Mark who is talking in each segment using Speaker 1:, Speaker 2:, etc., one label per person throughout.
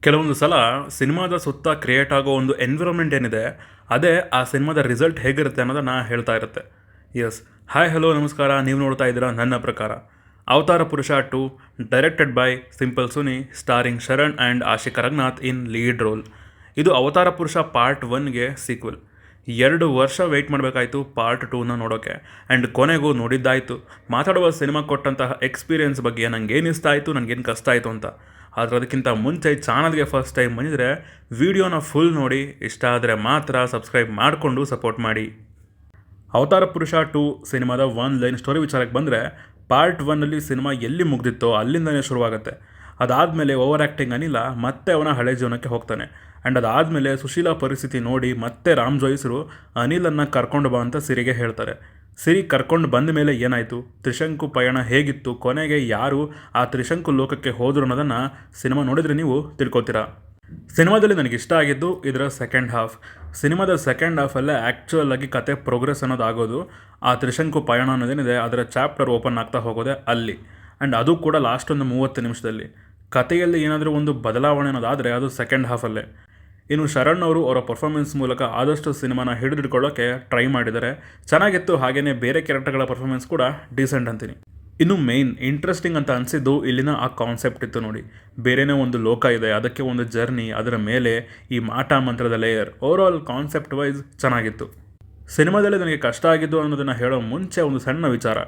Speaker 1: ಕೆಲವೊಂದು ಸಲ ಸಿನಿಮಾದ ಸುತ್ತ ಕ್ರಿಯೇಟ್ ಆಗೋ ಒಂದು ಎನ್ವಿರಾನ್ಮೆಂಟ್ ಏನಿದೆ, ಅದೇ ಆ ಸಿನಿಮಾದ ರಿಸಲ್ಟ್ ಹೇಗಿರುತ್ತೆ ಅನ್ನೋದನ್ನು ಹೇಳ್ತಾ ಇರುತ್ತೆ. ಎಸ್. ಹಾಯ್ ಹಲೋ ನಮಸ್ಕಾರ, ನೀವು ನೋಡ್ತಾ ಇದ್ದೀರಾ ನನ್ನ ಪ್ರಕಾರ. ಅವತಾರ ಪುರುಷ 2 directed by simple Suni, ಸ್ಟಾರಿಂಗ್ Sharan and Ashika Raghunath in lead role. ಇದು ಅವತಾರ ಪುರುಷ ಪಾರ್ಟ್ 1ಗೆ ಸೀಕ್ವೆಲ್. 2 ವರ್ಷ ವೆಯ್ಟ್ ಮಾಡಬೇಕಾಯಿತು ಪಾರ್ಟ್ 2ನ ನೋಡೋಕ್ಕೆ. ಆ್ಯಂಡ್ ಕೊನೆಗೂ ನೋಡಿದ್ದಾಯಿತು. ಮಾತಾಡುವ ಸಿನಿಮಾ ಕೊಟ್ಟಂತಹ ಎಕ್ಸ್ಪೀರಿಯೆನ್ಸ್ ಬಗ್ಗೆ ನನಗೇನು ಇಷ್ಟ ಆಯಿತು, ನನಗೇನು ಕಷ್ಟ ಆಯಿತು ಅಂತ. ಆದರೆ ಅದಕ್ಕಿಂತ ಮುಂಚೆ ಚಾನಲ್ಗೆ ಫಸ್ಟ್ ಟೈಮ್ ಬಂದಿದ್ರೆ ವಿಡಿಯೋನ ಫುಲ್ ನೋಡಿ, ಇಷ್ಟ ಆದರೆ ಮಾತ್ರ ಸಬ್ಸ್ಕ್ರೈಬ್ ಮಾಡಿಕೊಂಡು ಸಪೋರ್ಟ್ ಮಾಡಿ. ಅವತಾರ ಪುರುಷ 2 ಸಿನಿಮಾದ ಒನ್ ಲೈನ್ ಸ್ಟೋರಿ ವಿಚಾರಕ್ಕೆ ಬಂದರೆ, ಪಾರ್ಟ್ 1ನಲ್ಲಿ ಸಿನಿಮಾ ಎಲ್ಲಿ ಮುಗ್ದಿತ್ತೋ ಅಲ್ಲಿಂದನೇ ಶುರುವಾಗುತ್ತೆ. ಅದಾದಮೇಲೆ ಓವರ್ ಆ್ಯಕ್ಟಿಂಗ್ ಅನಿಲ ಮತ್ತೆ ಅವನ ಹಳೆ ಜೀವನಕ್ಕೆ ಹೋಗ್ತಾನೆ. ಆ್ಯಂಡ್ ಅದಾದಮೇಲೆ ಸುಶೀಲಾ ಪರಿಸ್ಥಿತಿ ನೋಡಿ ಮತ್ತೆ ರಾಮ್ ಜೋಯಿಸರು ಅನಿಲನ್ನು ಕರ್ಕೊಂಡು ಬಾ ಅಂತ ಸಿರಿಗೆ ಹೇಳ್ತಾರೆ. ಸಿರಿ ಕರ್ಕೊಂಡು ಬಂದ ಮೇಲೆ ಏನಾಯಿತು, ತ್ರಿಶಂಕು ಪಯಣ ಹೇಗಿತ್ತು, ಕೊನೆಗೆ ಯಾರು ಆ ತ್ರಿಶಂಕು ಲೋಕಕ್ಕೆ ಹೋದರು ಅನ್ನೋದನ್ನು ಸಿನಿಮಾ ನೋಡಿದರೆ ನೀವು ತಿಳ್ಕೊತೀರಾ. ಸಿನಿಮಾದಲ್ಲಿ ನನಗೆ ಇಷ್ಟ ಆಗಿದ್ದು ಇದರ ಸೆಕೆಂಡ್ ಹಾಫ್. ಸಿನಿಮಾದ ಸೆಕೆಂಡ್ ಹಾಫಲ್ಲೇ ಆ್ಯಕ್ಚುಯಲ್ ಆಗಿ ಕತೆ ಪ್ರೋಗ್ರೆಸ್ ಅನ್ನೋದು ಆಗೋದು. ಆ ತ್ರಿಶಂಕು ಪಯಣ ಅನ್ನೋದೇನಿದೆ ಅದರ ಚಾಪ್ಟರ್ ಓಪನ್ ಆಗ್ತಾ ಹೋಗೋದೆ ಅಲ್ಲಿ. ಆ್ಯಂಡ್ ಅದು ಕೂಡ ಲಾಸ್ಟ್ ಒಂದು 30 ನಿಮಿಷದಲ್ಲಿ. ಕಥೆಯಲ್ಲಿ ಏನಾದರೂ ಒಂದು ಬದಲಾವಣೆ ಅನ್ನೋದಾದರೆ ಅದು ಸೆಕೆಂಡ್ ಹಾಫಲ್ಲೇ. ಇನ್ನು ಶರಣ್ ಅವರು ಅವರ ಪರ್ಫಾರ್ಮೆನ್ಸ್ ಮೂಲಕ ಆದಷ್ಟು ಸಿನಿಮಾನ ಹಿಡಿದಿಟ್ಕೊಳ್ಳೋಕ್ಕೆ ಟ್ರೈ ಮಾಡಿದ್ದಾರೆ. ಚೆನ್ನಾಗಿತ್ತು. ಹಾಗೆಯೇ ಬೇರೆ ಕ್ಯಾರೆಕ್ಟರ್ಗಳ ಪರ್ಫಾರ್ಮೆನ್ಸ್ ಕೂಡ ಡೀಸೆಂಟ್ ಅಂತೀನಿ. ಇನ್ನು ಮೇಯ್ನ್ ಇಂಟ್ರೆಸ್ಟಿಂಗ್ ಅಂತ ಅನಿಸಿದ್ದು ಇಲ್ಲಿನ ಆ ಕಾನ್ಸೆಪ್ಟ್ ಇತ್ತು ನೋಡಿ. ಬೇರೆಯೇ ಒಂದು ಲೋಕ ಇದೆ, ಅದಕ್ಕೆ ಒಂದು ಜರ್ನಿ, ಅದರ ಮೇಲೆ ಈ ಮಾಟ ಮಂತ್ರದ ಲೇಯರ್. ಓವರಾಲ್ ಕಾನ್ಸೆಪ್ಟ್ ವೈಸ್ ಚೆನ್ನಾಗಿತ್ತು. ಸಿನಿಮಾದಲ್ಲಿ ನನಗೆ ಕಷ್ಟ ಆಗಿದ್ದು ಅನ್ನೋದನ್ನು ಹೇಳೋ ಮುಂಚೆ ಒಂದು ಸಣ್ಣ ವಿಚಾರ.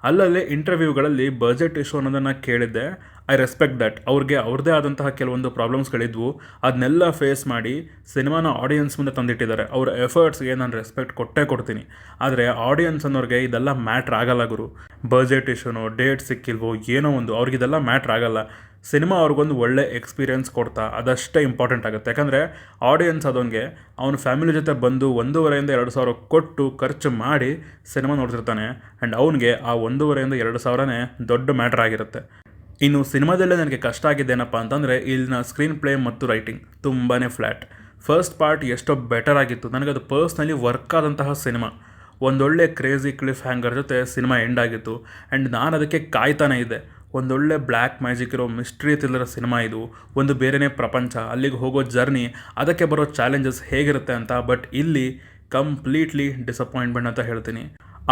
Speaker 1: ಅಲ್ಲಲ್ಲೇ ಇಂಟರ್ವ್ಯೂಗಳಲ್ಲಿ ಬಜೆಟ್ ಇಶ್ಯೂ ಅನ್ನೋದನ್ನು ಕೇಳಿದ್ದೆ. I respect that. ಅವ್ರಿಗೆ ಅವ್ರದ್ದೇ ಆದಂತಹ ಕೆಲವೊಂದು ಪ್ರಾಬ್ಲಮ್ಸ್ಗಳಿದ್ವು. ಅದನ್ನೆಲ್ಲ ಫೇಸ್ ಮಾಡಿ ಸಿನಿಮಾನ ಆಡಿಯನ್ಸ್ ಮುಂದೆ ತಂದಿಟ್ಟಿದ್ದಾರೆ. ಅವ್ರ ಎಫರ್ಟ್ಸ್ಗೆ ನಾನು ರೆಸ್ಪೆಕ್ಟ್ ಕೊಟ್ಟೇ ಕೊಡ್ತೀನಿ. ಆದರೆ ಆಡಿಯನ್ಸ್ ಅನ್ನೋರಿಗೆ ಇದೆಲ್ಲ ಮ್ಯಾಟ್ರ್ ಆಗಲ್ಲ ಗುರು. ಬಜೆಟ್ ಇಶ್ಯೂನೋ, ಡೇಟ್ ಸಿಕ್ಕಿಲ್ವೋ, ಏನೋ ಒಂದು ಅವ್ರಿಗಿದೆಲ್ಲ ಮ್ಯಾಟ್ರ್ ಆಗಲ್ಲ. ಸಿನಿಮಾ ಅವ್ರಿಗೊಂದು ಒಳ್ಳೆ ಎಕ್ಸ್ಪೀರಿಯೆನ್ಸ್ ಕೊಡ್ತಾ ಅದಷ್ಟೇ ಇಂಪಾರ್ಟೆಂಟ್ ಆಗುತ್ತೆ. ಯಾಕಂದರೆ ಆಡಿಯನ್ಸ್ ಅದೊಂಗೆ ಅವನ ಫ್ಯಾಮಿಲಿ ಜೊತೆ ಬಂದು 1,500-2,000 ಕೊಟ್ಟು ಖರ್ಚು ಮಾಡಿ ಸಿನಿಮಾ ನೋಡ್ತಿರ್ತಾನೆ. ಆ್ಯಂಡ್ ಅವನಿಗೆ ಆ 1,500-2,000ನೇ ದೊಡ್ಡ ಮ್ಯಾಟ್ರ್ ಆಗಿರುತ್ತೆ. ಇನ್ನು ಸಿನಿಮಾದಲ್ಲೇ ನನಗೆ ಕಷ್ಟ ಆಗಿದ್ದೇನಪ್ಪ ಅಂತಂದರೆ ಇಲ್ಲಿನ ಸ್ಕ್ರೀನ್ ಪ್ಲೇ ಮತ್ತು ರೈಟಿಂಗ್ ತುಂಬಾ ಫ್ಲ್ಯಾಟ್. ಫಸ್ಟ್ ಪಾರ್ಟ್ ಎಷ್ಟೋ ಬೆಟರ್ ಆಗಿತ್ತು. ನನಗದು ಪರ್ಸ್ನಲಿ ವರ್ಕ್ ಆದಂತಹ ಸಿನಿಮಾ. ಒಂದೊಳ್ಳೆ ಕ್ರೇಜಿ ಕ್ಲಿಫ್ ಹ್ಯಾಂಗರ್ ಜೊತೆ ಸಿನಿಮಾ ಎಂಡ್ ಆಗಿತ್ತು. ಆ್ಯಂಡ್ ನಾನು ಅದಕ್ಕೆ ಕಾಯ್ತಾನೆ ಇದ್ದೆ. ಒಂದೊಳ್ಳೆ ಬ್ಲ್ಯಾಕ್ ಮ್ಯಾಜಿಕ್ ಇರೋ ಮಿಸ್ಟ್ರಿ ಥ್ರಿಲ್ಲರ್ ಸಿನಿಮಾ ಇದು. ಒಂದು ಬೇರೆಯೇ ಪ್ರಪಂಚ, ಅಲ್ಲಿಗೆ ಹೋಗೋ ಜರ್ನಿ, ಅದಕ್ಕೆ ಬರೋ ಚಾಲೆಂಜಸ್ ಹೇಗಿರುತ್ತೆ ಅಂತ. ಬಟ್ ಇಲ್ಲಿ ಕಂಪ್ಲೀಟ್ಲಿ ಡಿಸಪಾಯಿಂಟ್ಮೆಂಟ್ ಅಂತ ಹೇಳ್ತೀನಿ.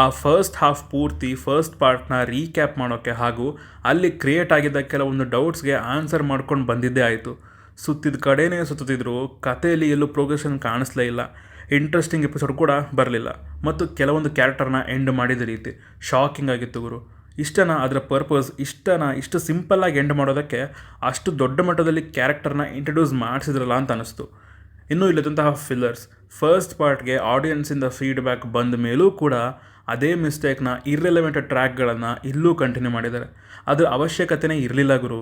Speaker 1: ಆ ಫಸ್ಟ್ ಹಾಫ್ ಪೂರ್ತಿ ಫಸ್ಟ್ ಪಾರ್ಟ್ನ ರೀಕ್ಯಾಪ್ ಮಾಡೋಕ್ಕೆ ಹಾಗೂ ಅಲ್ಲಿ ಕ್ರಿಯೇಟ್ ಆಗಿದ್ದ ಕೆಲವೊಂದು ಡೌಟ್ಸ್ಗೆ ಆನ್ಸರ್ ಮಾಡ್ಕೊಂಡು ಬಂದಿದ್ದೇ ಆಯಿತು. ಸುತ್ತಿದ ಕಡೆನೇ ಸುತ್ತಿದ್ರು, ಕಥೆಯಲ್ಲಿ ಎಲ್ಲೂ ಪ್ರೋಗ್ರೆಷನ್ ಕಾಣಿಸ್ಲೇ ಇಲ್ಲ. ಇಂಟ್ರೆಸ್ಟಿಂಗ್ ಎಪಿಸೋಡ್ ಕೂಡ ಬರಲಿಲ್ಲ. ಮತ್ತು ಕೆಲವೊಂದು ಕ್ಯಾರೆಕ್ಟರ್ನ ಎಂಡ್ ಮಾಡಿದ ರೀತಿ ಶಾಕಿಂಗ್ ಆಗಿತ್ತು ಗುರು. ಅದರ ಪರ್ಪಸ್ ಇಷ್ಟು ಸಿಂಪಲ್ಲಾಗಿ ಎಂಡ್ ಮಾಡೋದಕ್ಕೆ ಅಷ್ಟು ದೊಡ್ಡ ಮಟ್ಟದಲ್ಲಿ ಕ್ಯಾರೆಕ್ಟರ್ನ ಇಂಟ್ರಡ್ಯೂಸ್ ಮಾಡಿಸಿದ್ರಲ್ಲ ಅಂತ ಅನ್ನಿಸ್ತು. ಇನ್ನೂ ಇಲ್ಲದಂತಹ ಫಿಲ್ಲರ್ಸ್. ಫಸ್ಟ್ ಪಾರ್ಟ್ಗೆ ಆಡಿಯನ್ಸಿಂದ ಫೀಡ್ಬ್ಯಾಕ್ ಬಂದ ಮೇಲೂ ಕೂಡ ಅದೇ ಮಿಸ್ಟೇಕ್ನ ಇರ್ರೆಲೆವೆಂಟ್ ಟ್ರ್ಯಾಕ್ಗಳನ್ನು ಇಲ್ಲೂ ಕಂಟಿನ್ಯೂ ಮಾಡಿದ್ದಾರೆ. ಅದು ಅವಶ್ಯಕತೆಯೇ ಇರಲಿಲ್ಲ ಗುರು.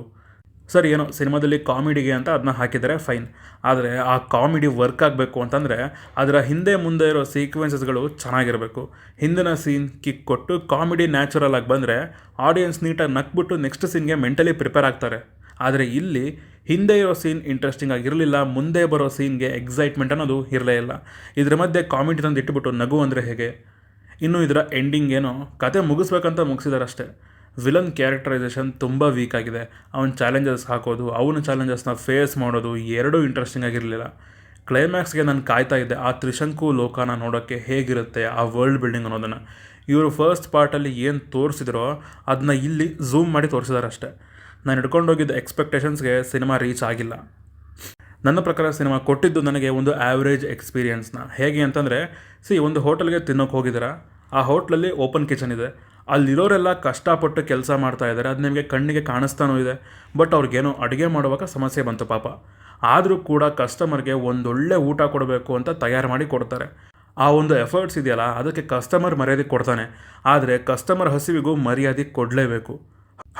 Speaker 1: ಸರಿ, ಏನೋ ಸಿನಿಮಾದಲ್ಲಿ ಕಾಮಿಡಿಗೆ ಅಂತ ಅದನ್ನ ಹಾಕಿದರೆ ಫೈನ್. ಆದರೆ ಆ ಕಾಮಿಡಿ ವರ್ಕ್ ಆಗಬೇಕು ಅಂತಂದರೆ ಅದರ ಹಿಂದೆ ಮುಂದೆ ಇರೋ ಸೀಕ್ವೆನ್ಸಸ್ಗಳು ಚೆನ್ನಾಗಿರಬೇಕು. ಹಿಂದಿನ ಸೀನ್ ಕಿಕ್ ಕೊಟ್ಟು ಕಾಮಿಡಿ ನ್ಯಾಚುರಲ್ ಆಗಿ ಬಂದರೆ ಆಡಿಯನ್ಸ್ ನೀಟಾಗಿ ನಕ್ಬಿಟ್ಟು ನೆಕ್ಸ್ಟ್ ಸೀನ್ಗೆ ಮೆಂಟಲಿ ಪ್ರಿಪೇರ್ ಆಗ್ತಾರೆ. ಆದರೆ ಇಲ್ಲಿ ಹಿಂದೆ ಇರೋ ಸೀನ್ ಇಂಟ್ರೆಸ್ಟಿಂಗ್ ಆಗಿರಲಿಲ್ಲ, ಮುಂದೆ ಬರೋ ಸೀನ್ಗೆ ಎಕ್ಸೈಟ್ಮೆಂಟ್ ಅನ್ನೋದು ಇರಲೇ ಇಲ್ಲ. ಇದರ ಮಧ್ಯೆ ಕಾಮಿಡಿ ತಂದು ಇಟ್ಟುಬಿಟ್ಟು ನಗು ಅಂದರೆ ಹೇಗೆ? ಇನ್ನು ಇದರ ಎಂಡಿಂಗ್ ಏನೋ ಕತೆ ಮುಗಿಸ್ಬೇಕಂತ ಮುಗಿಸಿದಾರಷ್ಟೇ. ವಿಲನ್ ಕ್ಯಾರೆಕ್ಟರೈಸೇಷನ್ ತುಂಬ ವೀಕ್ ಆಗಿದೆ. ಅವನ ಚಾಲೆಂಜಸ್ ಹಾಕೋದು, ಅವನ ಚಾಲೆಂಜಸ್ನ ಫೇಸ್ ಮಾಡೋದು ಎರಡೂ ಇಂಟ್ರೆಸ್ಟಿಂಗ್ ಆಗಿರಲಿಲ್ಲ. ಕ್ಲೈಮ್ಯಾಕ್ಸ್ಗೆ ನಾನು ಕಾಯ್ತಾ ಇದ್ದೆ ಆ ತ್ರಿಶಂಕು ಲೋಕನ ನೋಡೋಕ್ಕೆ ಹೇಗಿರುತ್ತೆ, ಆ ವರ್ಲ್ಡ್ ಬಿಲ್ಡಿಂಗ್ ಅನ್ನೋದನ್ನು. ಇವರು ಫಸ್ಟ್ ಪಾರ್ಟಲ್ಲಿ ಏನು ತೋರಿಸಿದ್ರೋ ಅದನ್ನ ಇಲ್ಲಿ ಝೂಮ್ ಮಾಡಿ ತೋರಿಸಿದಾರಷ್ಟೇ. ನಾನು ಹಿಡ್ಕೊಂಡೋಗಿದ್ದ ಎಕ್ಸ್ಪೆಕ್ಟೇಷನ್ಸ್ಗೆ ಸಿನಿಮಾ ರೀಚ್ ಆಗಿಲ್ಲ. ನನ್ನ ಪ್ರಕಾರ ಸಿನಿಮಾ ಕೊಟ್ಟಿದ್ದು ನನಗೆ ಒಂದು ಆ್ಯಾವ್ರೇಜ್ ಎಕ್ಸ್ಪೀರಿಯೆನ್ಸ್ನ. ಹೇಗೆ ಅಂತಂದರೆ, ಒಂದು ಹೋಟೆಲ್ಗೆ ತಿನ್ನೋಕೆ ಹೋಗಿದ್ದೀರಾ, ಆ ಹೋಟ್ಲಲ್ಲಿ ಓಪನ್ ಕಿಚನ್ ಇದೆ. ಅಲ್ಲಿರೋರೆಲ್ಲ ಕಷ್ಟಪಟ್ಟು ಕೆಲಸ ಮಾಡ್ತಾ ಇದ್ದಾರೆ, ಅದು ನಿಮಗೆ ಕಣ್ಣಿಗೆ ಕಾಣಿಸ್ತಾನೂ ಇದೆ. ಬಟ್ ಅವ್ರಿಗೇನೋ ಅಡುಗೆ ಮಾಡುವಾಗ ಸಮಸ್ಯೆ ಬಂತು ಪಾಪ. ಆದರೂ ಕೂಡ ಕಸ್ಟಮರ್ಗೆ ಒಂದೊಳ್ಳೆ ಊಟ ಕೊಡಬೇಕು ಅಂತ ತಯಾರು ಮಾಡಿ ಕೊಡ್ತಾರೆ. ಆ ಒಂದು ಎಫರ್ಟ್ಸ್ ಇದೆಯಲ್ಲ, ಅದಕ್ಕೆ ಕಸ್ಟಮರ್ ಮರ್ಯಾದೆ ಕೊಡ್ತಾನೆ. ಆದರೆ ಕಸ್ಟಮರ್ ಹಸಿವಿಗೂ ಮರ್ಯಾದೆ ಕೊಡಲೇಬೇಕು.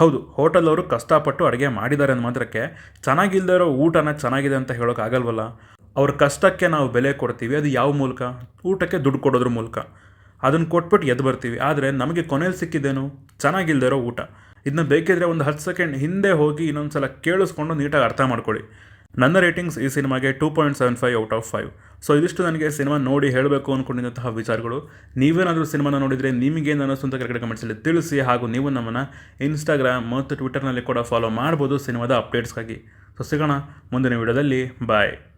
Speaker 1: ಹೌದು, ಹೋಟೆಲ್ ಅವರು ಕಷ್ಟಪಟ್ಟು ಅಡುಗೆ ಮಾಡಿದ್ದಾರೆ ಅಂದ ಮಾತ್ರಕ್ಕೆ ಚೆನ್ನಾಗಿಲ್ಲದೆ ಇರೋ ಊಟನ ಚೆನ್ನಾಗಿದೆ ಅಂತ ಹೇಳೋಕ್ಕಾಗಲ್ವಲ್ಲ. ಅವ್ರ ಕಷ್ಟಕ್ಕೆ ನಾವು ಬೆಲೆ ಕೊಡ್ತೀವಿ. ಅದು ಯಾವ ಮೂಲಕ? ಊಟಕ್ಕೆ ದುಡ್ಡು ಕೊಡೋದ್ರ ಮೂಲಕ. ಅದನ್ನು ಕೊಟ್ಬಿಟ್ಟು ಎದ್ದು ಬರ್ತೀವಿ. ಆದರೆ ನಮಗೆ ಕೊನೆಯಲ್ಲಿ ಸಿಕ್ಕಿದ್ದೇನು? ಚೆನ್ನಾಗಿಲ್ಲದೆ ಇರೋ ಊಟ. ಇದನ್ನ ಬೇಕಿದ್ರೆ ಒಂದು 10 ಸೆಕೆಂಡ್ ಹಿಂದೆ ಹೋಗಿ ಇನ್ನೊಂದು ಸಲ ಕೇಳಿಸ್ಕೊಂಡು ನೀಟಾಗಿ ಅರ್ಥ ಮಾಡ್ಕೊಳ್ಳಿ. ನನ್ನ ರೇಟಿಂಗ್ಸ್ ಈ ಸಿನಿಮಾಗೆ 2.75 ಔಟ್ ಆಫ್ 5. ಸೊ ಇದಿಷ್ಟು ನನಗೆ ಸಿನಿಮಾ ನೋಡಿ ಹೇಳಬೇಕು ಅಂದ್ಕೊಂಡಿದ್ದಂತಹ ವಿಚಾರಗಳು. ನೀವೇನಾದರೂ ಸಿನಿಮಾನ ನೋಡಿದರೆ ನಿಮಗೇನು ಅನ್ನಿಸ್ತು ಅಂತ ಕೆಳಗಡೆ ಕಮೆಂಟ್ಸಲ್ಲಿ ತಿಳಿಸಿ. ಹಾಗೂ ನೀವು ನಮ್ಮನ್ನು ಇನ್ಸ್ಟಾಗ್ರಾಮ್ ಮತ್ತು ಟ್ವಿಟರ್ನಲ್ಲಿ ಕೂಡ ಫಾಲೋ ಮಾಡ್ಬೋದು ಸಿನಿಮಾದ ಅಪ್ಡೇಟ್ಸ್ಗಾಗಿ. ಸೊ ಸಿಗೋಣ ಮುಂದಿನ ವಿಡಿಯೋದಲ್ಲಿ. ಬಾಯ್.